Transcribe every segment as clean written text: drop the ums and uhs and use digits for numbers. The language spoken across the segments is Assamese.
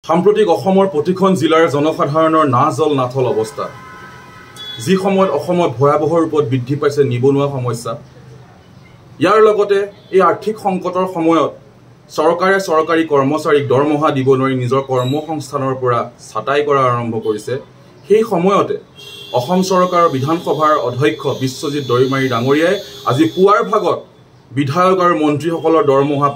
সাম্প্ৰতিক অসমৰ প্ৰতিখন জিলাৰ জনসাধাৰণৰ না জল নাথল অৱস্থা, যি সময়ত অসমত ভয়াৱহ ৰূপত বৃদ্ধি পাইছে নিবনুৱা সমস্যা। ইয়াৰ লগতে এই আৰ্থিক সংকটৰ সময়ত চৰকাৰে চৰকাৰী কৰ্মচাৰীক দৰমহা দিব নোৱাৰি নিজৰ কৰ্মসংস্থানৰ পৰা ছাটাই কৰা আৰম্ভ কৰিছে। সেই সময়তে অসম চৰকাৰৰ বিধানসভাৰ অধ্যক্ষ বিশ্বজিৎ দৈমাৰী ডাঙৰীয়াই আজি পুৱাৰ ভাগত বিধায়ক আৰু মন্ত্ৰীসকলৰ দৰমহা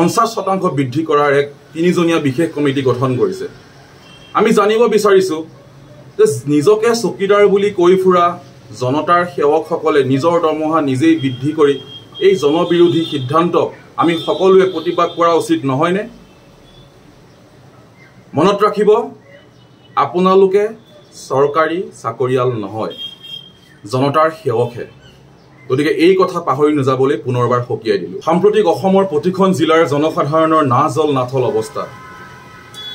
50% বৃদ্ধি কৰাৰ এক 3জনীয়া বিশেষ কমিটি গঠন কৰিছে। আমি জানিব বিচাৰিছোঁ যে নিজকে চকীদাৰ বুলি কৈ ফুৰা জনতাৰ সেৱকসকলে নিজৰ দৰমহা নিজেই বৃদ্ধি কৰি এই জনবিৰোধী সিদ্ধান্তক আমি সকলোৱে প্ৰতিবাদ কৰা উচিত নহয়নে? মনত ৰাখিব, আপোনালোকে চৰকাৰী চাকৰিয়াল নহয়, জনতাৰ সেৱকহে। গতিকে এই কথা পাহৰি নাযাবলৈ পুনৰবাৰ সকীয়াই দিলোঁ। সাম্প্ৰতিক অসমৰ প্ৰতিখন জিলাৰ জনসাধাৰণৰ না জল নাথল অৱস্থা,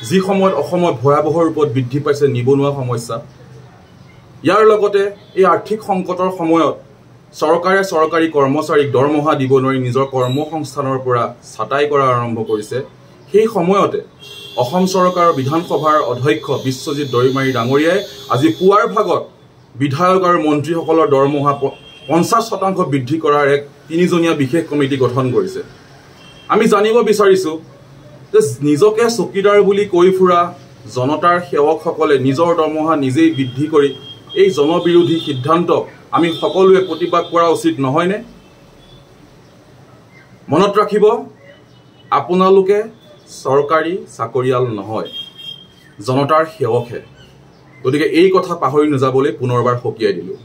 যি সময়ত অসমত ভয়াৱহ ৰূপত বৃদ্ধি পাইছে নিবনুৱা সমস্যা। ইয়াৰ লগতে এই আৰ্থিক সংকটৰ সময়ত চৰকাৰে চৰকাৰী কৰ্মচাৰীক দৰমহা দিব নোৱাৰি নিজৰ কৰ্মসংস্থানৰ পৰা ছাটাই কৰা আৰম্ভ কৰিছে। সেই সময়তে অসম চৰকাৰৰ বিধানসভাৰ অধ্যক্ষ বিশ্বজিৎ দৈমাৰী ডাঙৰীয়াই আজি পুৱাৰ ভাগত বিধায়ক আৰু মন্ত্ৰীসকলৰ দৰমহা 50% বৃদ্ধি কৰাৰ এক 3জনীয়া বিশেষ কমিটি গঠন কৰিছে। আমি জানিব বিচাৰিছোঁ যে নিজকে চকীদাৰ বুলি কৈ ফুৰা জনতাৰ সেৱকসকলে নিজৰ দৰমহা নিজেই বৃদ্ধি কৰি এই জনবিৰোধী সিদ্ধান্তক আমি সকলোৱে প্ৰতিবাদ কৰা উচিত নহয়নে? মনত ৰাখিব, আপোনালোকে চৰকাৰী চাকৰিয়াল নহয়, জনতাৰ সেৱকহে। গতিকে এই কথা পাহৰি নাযাবলৈ পুনৰবাৰ সকীয়াই দিলোঁ।